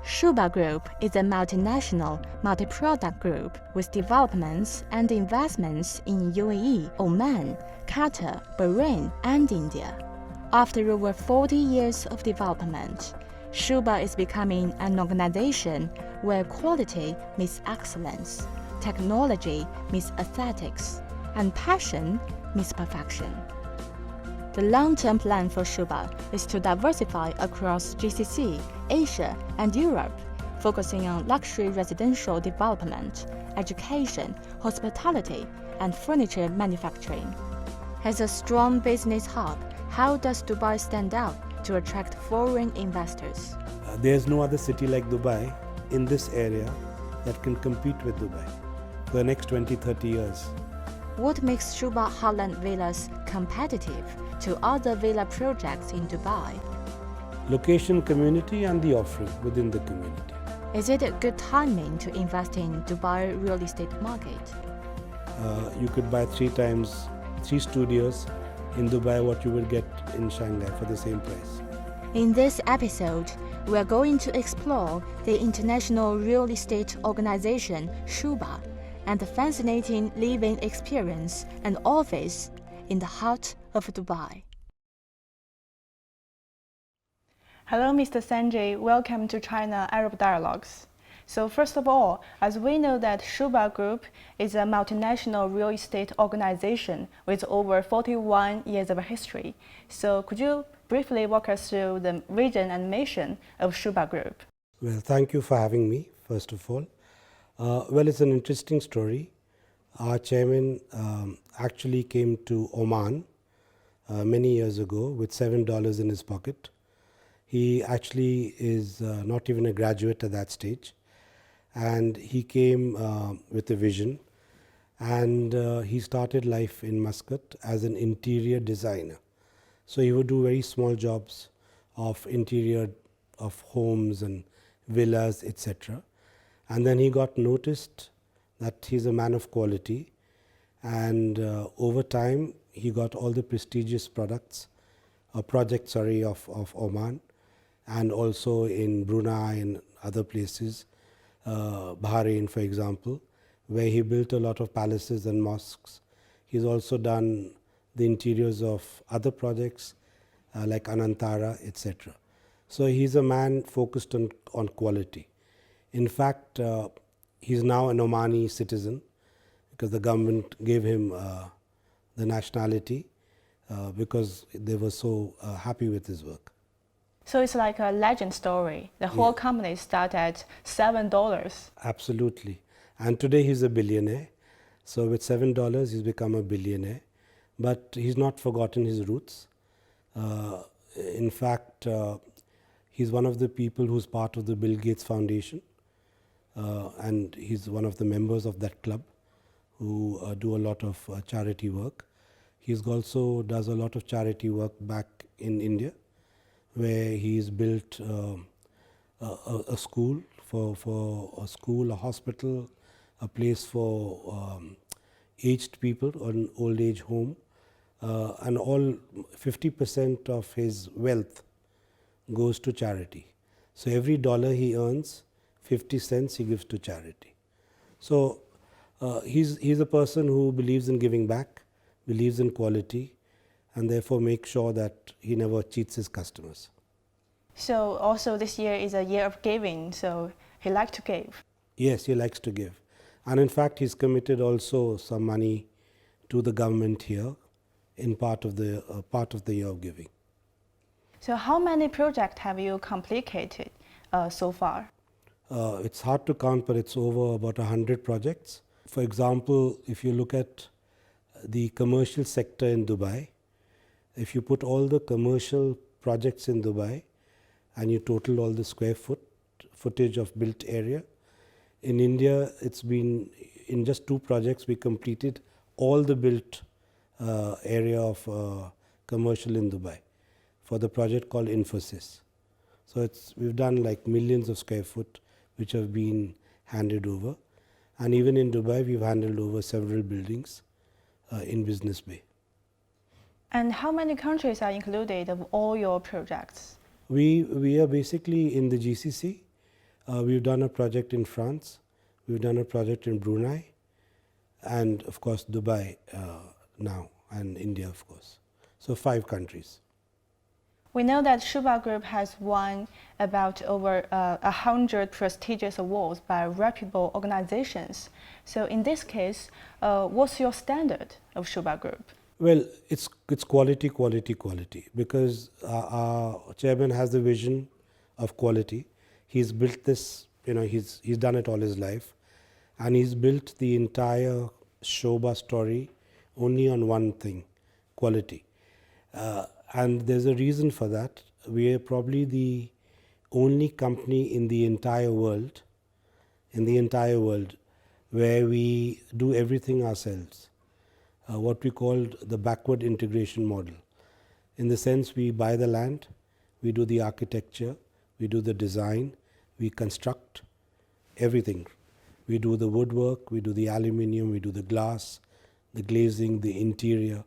Sobha Group is a multinational, multi-product group with developments and investments in UAE, Oman, Qatar, Bahrain, and India. After over 40 years of development, Sobha is becoming an organization where quality meets excellence, technology meets aesthetics, and passion meets perfection. The long-term plan for Sobha is to diversify across GCC, Asia, and Europe, focusing on luxury residential development, education, hospitality, and furniture manufacturing. As a strong business hub, how does Dubai stand out to attract foreign investors? There's no other city like Dubai in this area that can compete with Dubai for the next 20-30 years. What makes Sobha Heartland Villas competitive to other villa projects in Dubai? Location, community, and the offering within the community. Is it a good timing to invest in Dubai real estate market? You could buy 3 studios in Dubai what you will get in Shanghai for the same price. In this episode, we are going to explore the international real estate organization Sobha and the fascinating living experience and office in the heart of Dubai. Hello, Mr. Sanjay. Welcome to China-Arab Dialogues. So first of all, as we know that Sobha Group is a multinational real estate organization with over 41 years of history. So could you briefly walk us through the vision and mission of Sobha Group? Well, thank you for having me, first of all. Well, it's an interesting story. Our chairman actually came to Oman many years ago with $7 in his pocket. He actually is not even a graduate at that stage. And he came with a vision, and he started life in Muscat as an interior designer. So he would do very small jobs of interior of homes and villas, etc. And then he got noticed that he's a man of quality, and over time he got all the prestigious projects of Oman, and also in Brunei and other places, Bahrain for example, where he built a lot of palaces and mosques. He's also done the interiors of other projects like Anantara, etc. So he's a man focused on quality. In fact, he's now an Omani citizen because the government gave him the nationality because they were so happy with his work. So it's like a legend story. The whole company started at $7. Absolutely. And today he's a billionaire. So with $7, he's become a billionaire. But he's not forgotten his roots. In fact, he's one of the people who's part of the Bill Gates Foundation. And he's one of the members of that club who do a lot of charity work. He also does a lot of charity work back in India, where he's built a school a hospital, a place for aged people, an old age home, and all 50% of his wealth goes to charity. So every dollar he earns, 50 cents he gives to charity. So he's a person who believes in giving back, believes in quality, and therefore make sure that he never cheats his customers. So also this year is a year of giving, so he likes to give. Yes, he likes to give. And in fact, he's committed also some money to the government here in part of the year of giving. So how many projects have you completed so far? It's hard to count, but it's over about 100 projects. For example, if you look at the commercial sector in Dubai, if you put all the commercial projects in Dubai and you total all the square footage of built area, in India it's been, in just 2 projects we completed all the built area of commercial in Dubai for the project called Infosys. So we've done like millions of square foot which have been handed over, and even in Dubai we've handed over several buildings in Business Bay. And how many countries are included of all your projects? We are basically in the GCC, We've done a project in France, we've done a project in Brunei, and of course Dubai now, and India of course. So 5 countries. We know that Sobha Group has won about over 100 prestigious awards by reputable organizations. So in this case, what's your standard of Sobha Group? Well, it's quality, quality, quality, because our chairman has the vision of quality. He's built this, he's done it all his life, and he's built the entire Sobha story only on one thing: quality. And there's a reason for that. We are probably the only company in the entire world, where we do everything ourselves. What we called the backward integration model. In the sense, we buy the land, we do the architecture, we do the design, we construct everything. We do the woodwork, we do the aluminium, we do the glass, the glazing, the interior.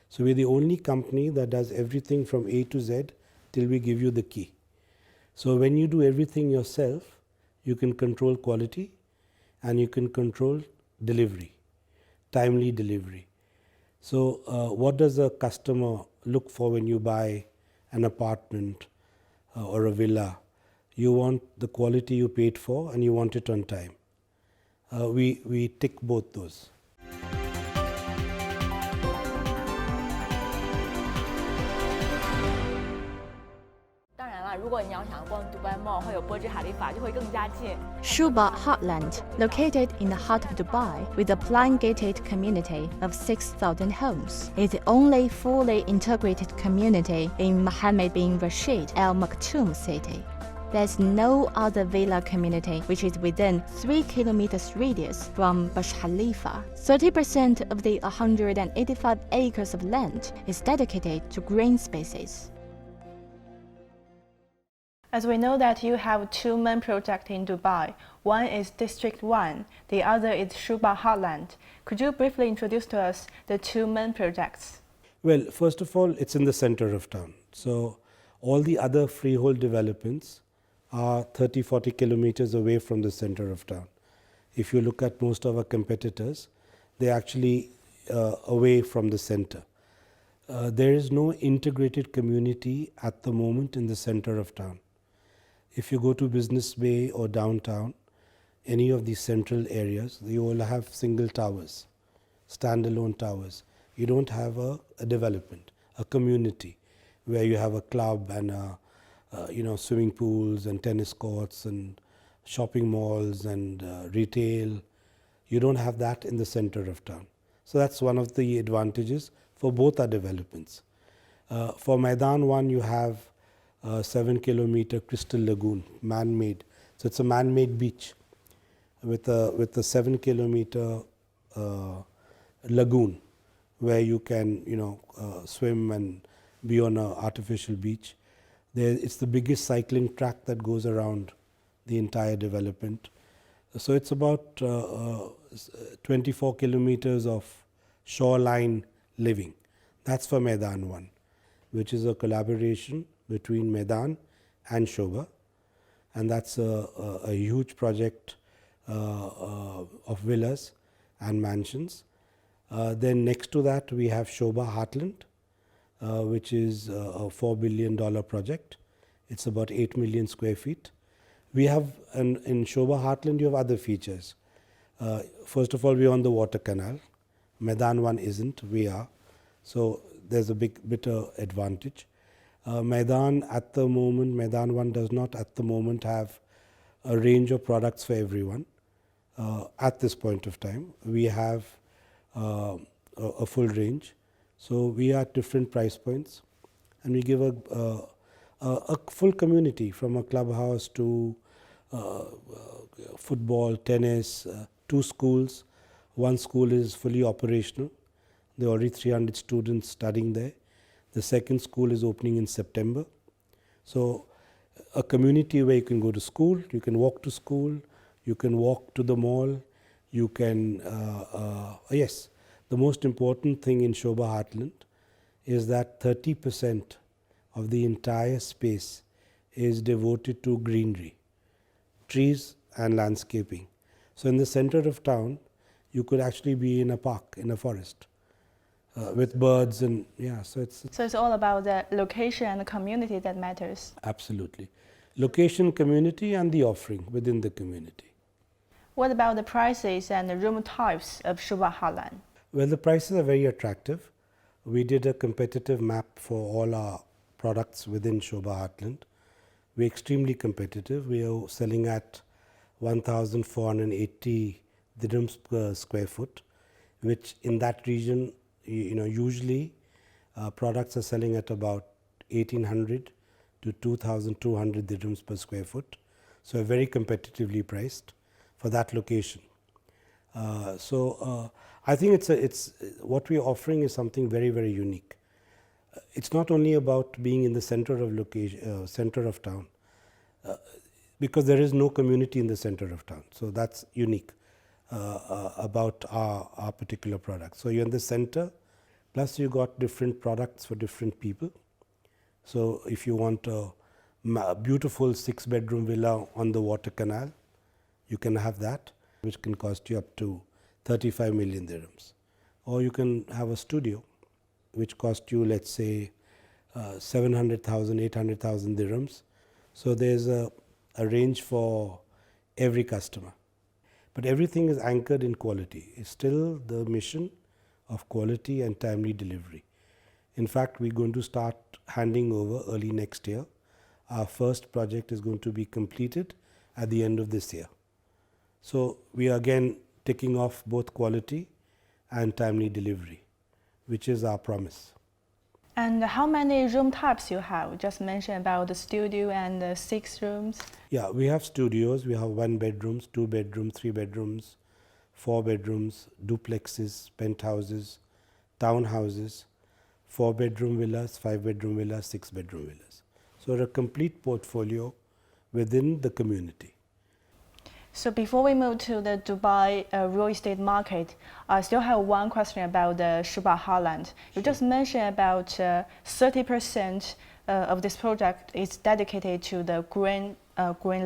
So we're the only company that does everything from A to Z till we give you the key. So when you do everything yourself, you can control quality and you can control delivery, timely delivery. So what does a customer look for when you buy an apartment or a villa? You want the quality you paid for and you want it on time. We tick both those. 如果你要想逛迪拜 Mall 或者波芝海利法，就会更加近。 Sobha Heartland, located in the heart of Dubai with a plan-gated community of 6,000 homes, is the only fully integrated community in Mohammed bin Rashid Al Maktoum city. There's no other villa community which is within 3 kilometers radius from Burj Khalifa. 30% of the 185 acres of land is dedicated to green spaces. As we know that you have 2 main projects in Dubai. One is District 1, the other is Sobha Heartland. Could you briefly introduce to us the 2 main projects? Well, first of all, it's in the center of town. So all the other freehold developments are 30-40 kilometers away from the center of town. If you look at most of our competitors, they're actually away from the center. There is no integrated community at the moment in the center of town. If you go to Business Bay or downtown, any of these central areas, you all have single towers, standalone towers. You don't have a development, a community where you have a club and swimming pools and tennis courts and shopping malls and retail. You don't have that in the center of town. So that's one of the advantages for both our developments. For Maidan 1, you have 7-kilometer crystal lagoon, man-made. So it's a man-made beach with a 7-kilometer lagoon where you can swim and be on an artificial beach. It's the biggest cycling track that goes around the entire development. So it's about 24 kilometers of shoreline living. That's for Maidan 1, which is a collaboration between Maidan and Sobha, and that's a huge project of villas and mansions. Then next to that we have Sobha Heartland, which is a $4 billion project. It's about 8 million square feet. We have, in Sobha Heartland, you have other features. First of all, we're on the water canal. Maidan 1 isn't, we are. So there's a bit of advantage. Maidan 1 does not at the moment have a range of products for everyone. At this point of time, we have a full range. So we are at different price points, and we give a full community, from a clubhouse to football, tennis, 2 schools. One school is fully operational. There are already 300 students studying there. The second school is opening in September. So a community where you can go to school, you can walk to school, you can walk to the mall, you can, yes, the most important thing in Sobha Heartland is that 30% of the entire space is devoted to greenery. trees and landscaping. So in the center of town, you could actually be in a park, in a forest, with birds and So it's all about the location and the community that matters. Absolutely, location, community, and the offering within the community. What about the prices and the room types of Sobha Heartland? Well, the prices are very attractive. We did a competitive map for all our products within Sobha Heartland. We're extremely competitive. We are selling at 1,480 dirhams per square foot, which in that region, usually products are selling at about 1,800 to 2,200 dirhams per square foot. So very competitively priced for that location. I think it's what we're offering is something very, very unique. It's not only about being in the center of town, because there is no community in the center of town. So that's unique about our particular product. So you're in the center, plus you got different products for different people. So if you want a beautiful 6-bedroom villa on the water canal, you can have that, which can cost you up to 35 million dirhams. Or you can have a studio, which cost you, let's say, 700,000, 800,000 dirhams. So there's a range for every customer. But everything is anchored in quality. It's still the mission of quality and timely delivery. In fact, we're going to start handing over early next year. Our first project is going to be completed at the end of this year. So we are again ticking off both quality and timely delivery, which is our promise. And how many room types you have? Just mentioned about the studio and the 6 rooms. Yeah, we have studios. We have 1 bedrooms, 2 bedrooms, 3 bedrooms, 4 bedrooms, duplexes, penthouses, townhouses, 4-bedroom villas, 5-bedroom villas, 6-bedroom villas. So a complete portfolio within the community. So before we move to the Dubai real estate market, I still have one question about the Sobha Heartland. You just mentioned about 30% of this project is dedicated to the green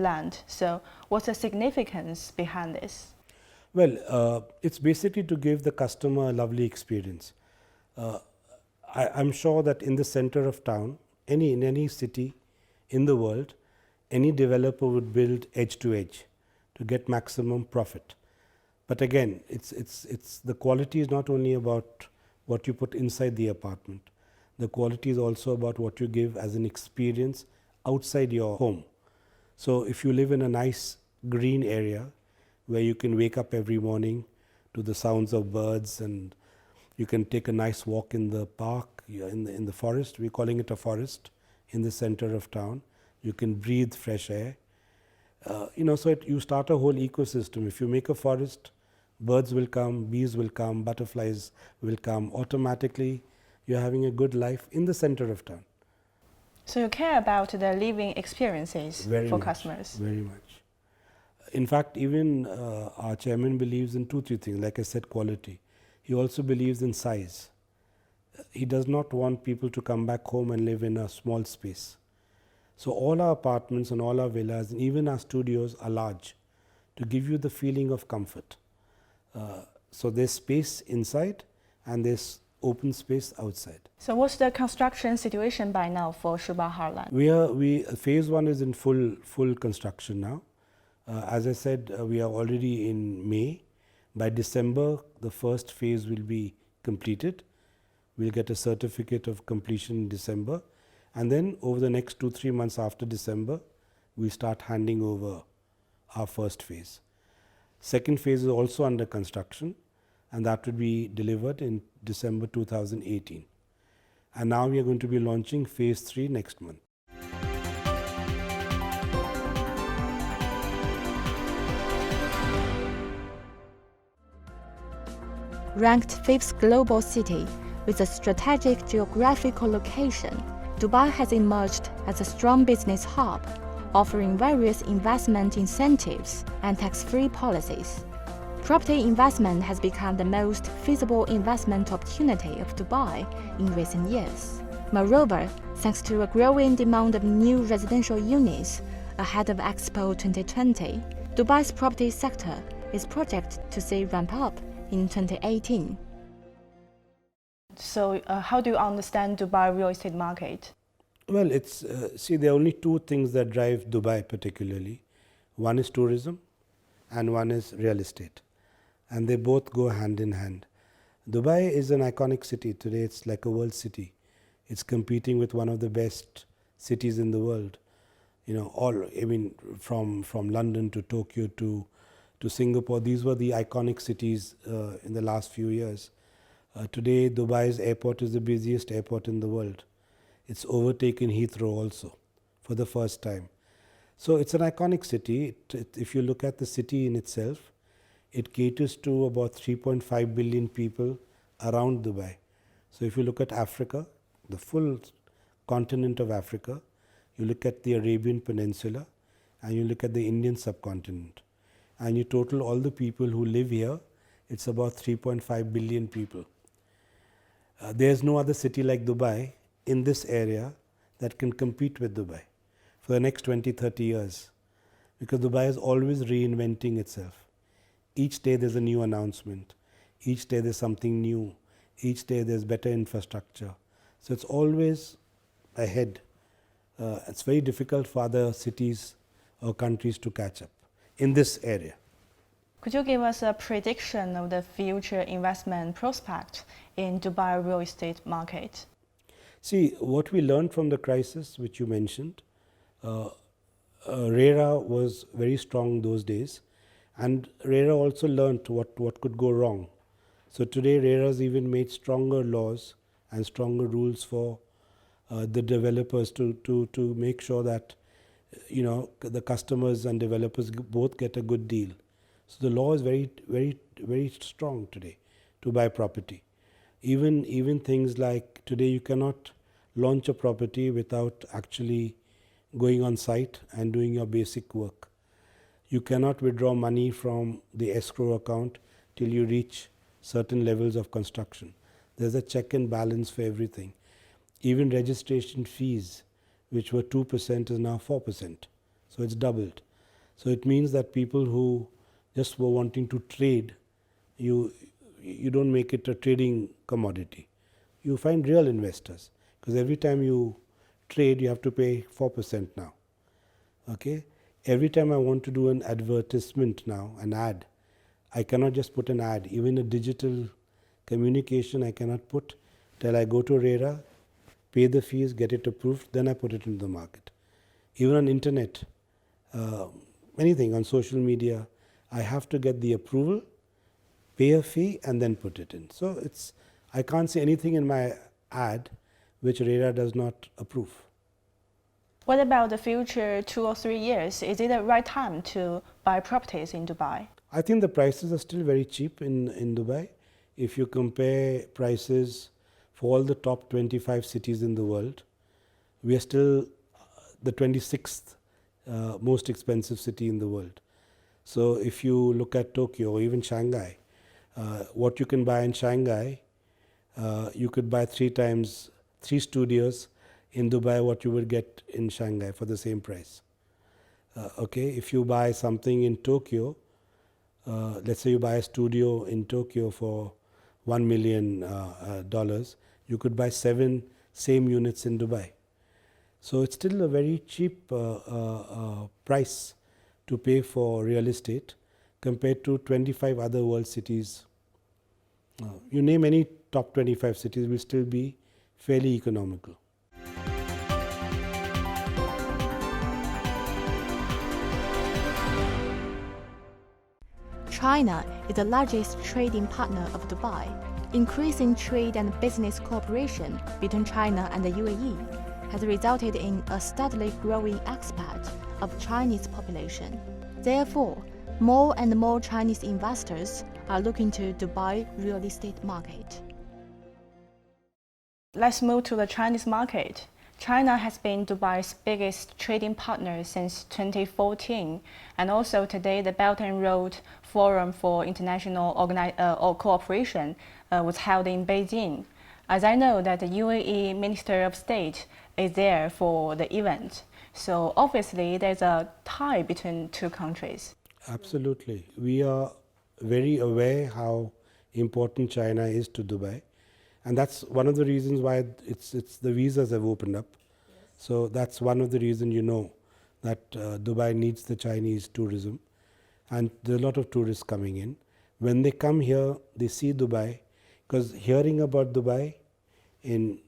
land. So what's the significance behind this? Well, it's basically to give the customer a lovely experience. I'm sure that in the center of town, in any city in the world, any developer would build edge to edge to get maximum profit. But again, it's the quality is not only about what you put inside the apartment. The quality is also about what you give as an experience outside your home. So if you live in a nice green area where you can wake up every morning to the sounds of birds, and you can take a nice walk in the park, in the forest, we're calling it a forest, in the center of town. You can breathe fresh air. So you start a whole ecosystem. If you make a forest, birds will come, bees will come, butterflies will come. Automatically, you're having a good life in the center of town. So you care about the living experiences for customers? Very much. In fact, even our chairman believes in 2-3 things. Like I said, quality. He also believes in size. He does not want people to come back home and live in a small space. So all our apartments and all our villas and even our studios are large to give you the feeling of comfort. So there's space inside and there's open space outside. So what's the construction situation by now for Sobha Heartland? Phase 1 is in full construction now. As I said, we are already in May. By December, the first phase will be completed. We'll get a certificate of completion in December. And then over the next 2-3 months after December, we start handing over our first phase. Second phase is also under construction, and that will be delivered in December 2018. And now we are going to be launching phase 3 next month. Ranked 5th global city with a strategic geographical location, Dubai has emerged as a strong business hub, offering various investment incentives and tax-free policies. Property investment has become the most feasible investment opportunity of Dubai in recent years. Moreover, thanks to a growing demand of new residential units, Ahead of Expo 2020, Dubai's property sector is projected to see ramp up in 2018. So how do you understand Dubai real estate market? Well, it's see, there are only two things that drive Dubai particularly. One is tourism and one is real estate, and they both go hand in hand. Dubai is an iconic city. Today it's like a world city. It's competing with one of the best cities in the world. You know, from London to Tokyo to Singapore, these were the iconic cities in the last few years. Today, Dubai's airport is the busiest airport in the world. It's overtaken Heathrow also for the first time. So it's an iconic city. If you look at the city in itself, it caters to about 3.5 billion people around Dubai. So if you look at Africa, the full continent of Africa, you look at the Arabian Peninsula, and you look at the Indian subcontinent, and you total all the people who live here, it's about 3.5 billion people. There's no other city like Dubai in this area that can compete with Dubai for the next 20-30 years, because Dubai is always reinventing itself. Each day there's a new announcement, each day there's something new, each day there's better infrastructure. So it's always ahead. It's very difficult for other cities or countries to catch up in this area. Could you give us a prediction of the future investment prospect in Dubai real estate market? See, what we learned from the crisis, which you mentioned, RERA was very strong those days, and RERA also learned what could go wrong. So today RERA has even made stronger laws and stronger rules for the developers to make sure that the customers and developers both get a good deal. So the law is very strong today to buy property. Even things like today you cannot launch a property without actually going on site and doing your basic work. You cannot withdraw money from the escrow account till you reach certain levels of construction. There's a check and balance for everything. Even registration fees, which were 2%, is now 4%. So it's doubled. So it means that people who just were wanting to trade, you don't make it a trading commodity. You find real investors, because every time you trade, you have to pay 4% now. Okay? Every time I want to do an advertisement now, an ad, I cannot just put an ad. Even a digital communication I cannot put till I go to RERA, pay the fees, get it approved, then I put it into the market. Even on internet, anything on social media, I have to get the approval, pay a fee, and then put it in. So I can't say anything in my ad which RERA does not approve. What about the future 2 or 3 years? Is it the right time to buy properties in Dubai? I think the prices are still very cheap in Dubai. If you compare prices for all the top 25 cities in the world, we are still the 26th most expensive city in the world. So if you look at Tokyo or even Shanghai, what you can buy in Shanghai, you could buy 3 studios in Dubai what you would get in Shanghai for the same price. Okay, if you buy something in Tokyo, let's say you buy a studio in Tokyo for $1 million, you could buy 7 same units in Dubai. So it's still a very cheap price to pay for real estate compared to 25 other world cities. You name any top 25 cities, will still be fairly economical. China is the largest trading partner of Dubai. Increasing trade and business cooperation between China and the UAE has resulted in a steadily growing expat of Chinese population. Therefore, more and more Chinese investors are looking to Dubai real estate market. Let's move to the Chinese market. China has been Dubai's biggest trading partner since 2014, and also today the Belt and Road Forum for International Cooperation was held in Beijing. As I know that the UAE Minister of State is there for the event. So obviously there's a tie between two countries. Absolutely. We are very aware how important China is to Dubai. And that's one of the reasons why it's the visas have opened up. So that's one of the reasons that Dubai needs the Chinese tourism. And there are a lot of tourists coming in. When they come here, they see Dubai, because hearing about Dubai in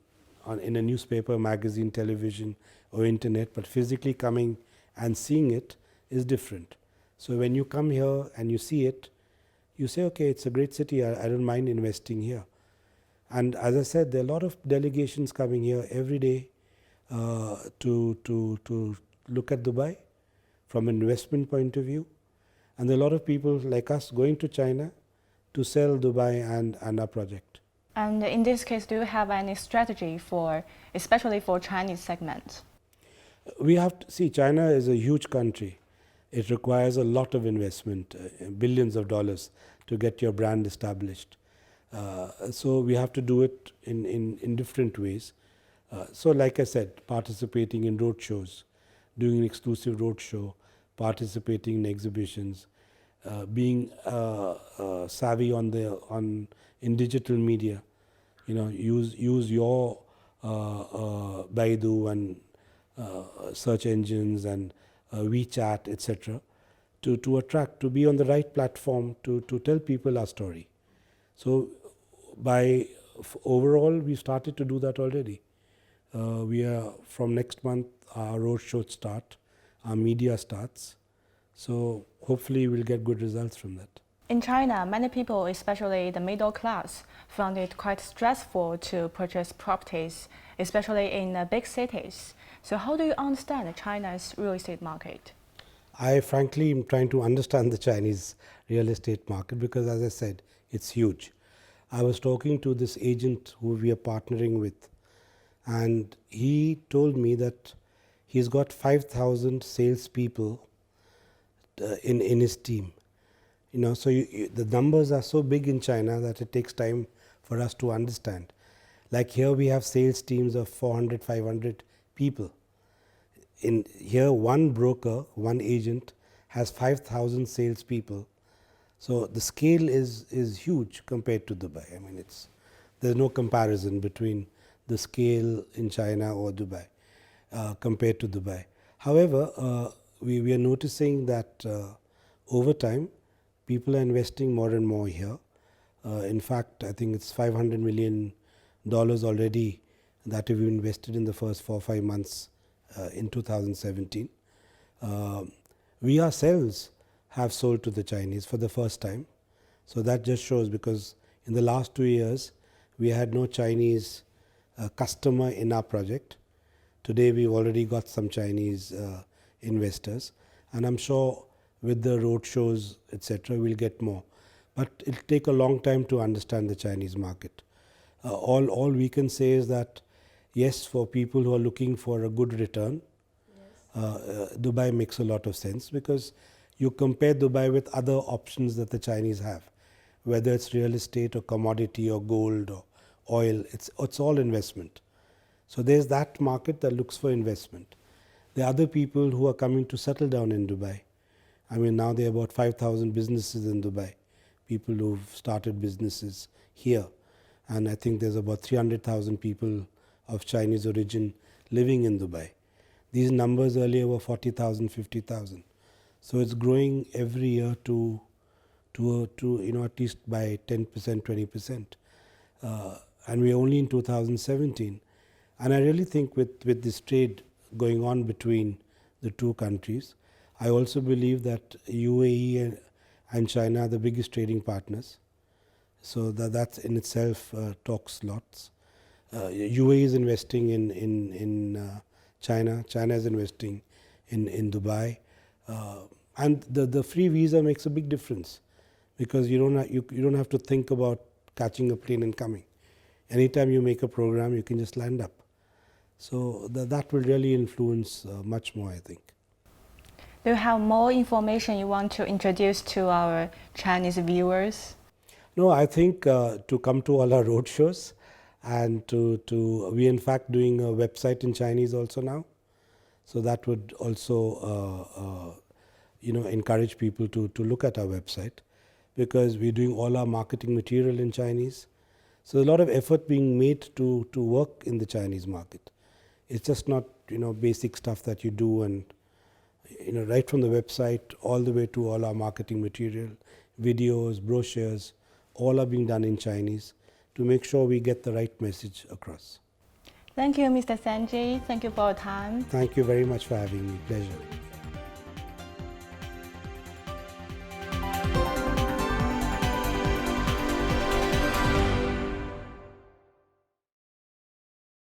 a newspaper, magazine, television or internet, but physically coming and seeing it is different. So when you come here and you see it, you say, okay, it's a great city, I don't mind investing here. And as I said, there are a lot of delegations coming here every day to look at Dubai from an investment point of view. And there are a lot of people like us going to China to sell Dubai and our project. And in this case, do you have any strategy especially for Chinese segment? We have to see, China is a huge country. It requires a lot of investment, billions of dollars to get your brand established. So we have to do it in different ways. So like I said, participating in road shows, doing an exclusive road show, participating in exhibitions, being savvy in digital media. Use your Baidu and search engines and WeChat, etc., to attract, to be on the right platform to tell people our story. So overall, we started to do that already. We are from next month, our road shows start, our media starts. So hopefully we'll get good results from that. In China, many people, especially the middle class, found it quite stressful to purchase properties, especially in big cities. So how do you understand China's real estate market? I frankly am trying to understand the Chinese real estate market because, as I said, it's huge. I was talking to this agent who we are partnering with, and he told me that he's got 5,000 salespeople in his team. So the numbers are so big in China that it takes time for us to understand. Like here we have sales teams of 400, 500 people. In here, one broker, one agent has 5,000 salespeople. So the scale is huge compared to Dubai. I mean, there's no comparison between the scale in China or Dubai compared to Dubai. However, we are noticing that over time, people are investing more and more here. In fact, I think it's $500 million already that we've invested in the first 4 or 5 months in 2017. We ourselves have sold to the Chinese for the first time. So that just shows, because in the last 2 years, we had no Chinese customer in our project. Today, we've already got some Chinese investors, and I'm sure with the road shows, etc., we'll get more. But it'll take a long time to understand the Chinese market. All we can say is that, yes, for people who are looking for a good return, Dubai makes a lot of sense, because you compare Dubai with other options that the Chinese have, whether it's real estate or commodity or gold or oil, it's all investment. So there's that market that looks for investment. There are other people who are coming to settle down in Dubai. I mean, now there are about 5,000 businesses in Dubai, people who've started businesses here. And I think there's about 300,000 people of Chinese origin living in Dubai. These numbers earlier were 40,000, 50,000. So it's growing every year to at least by 10%, 20%. And we're only in 2017. And I really think with this trade going on between the two countries, I also believe that UAE and China are the biggest trading partners. So that in itself talks lots. UAE is investing in China. China is investing in Dubai. And the free visa makes a big difference, because you don't have to think about catching a plane and coming. Anytime you make a program, you can just land up. So that will really influence much more, I think. Do you have more information you want to introduce to our Chinese viewers? No, I think to come to all our road shows, and we in fact doing a website in Chinese also now. So that would also encourage people to look at our website, because we're doing all our marketing material in Chinese. So a lot of effort being made to work in the Chinese market. It's just not basic stuff that you do, and right from the website all the way to all our marketing material, videos, brochures, all are being done in Chinese to make sure we get the right message across. Thank you, Mr. Sanjay. Thank you for your time. Thank you very much for having me. Pleasure.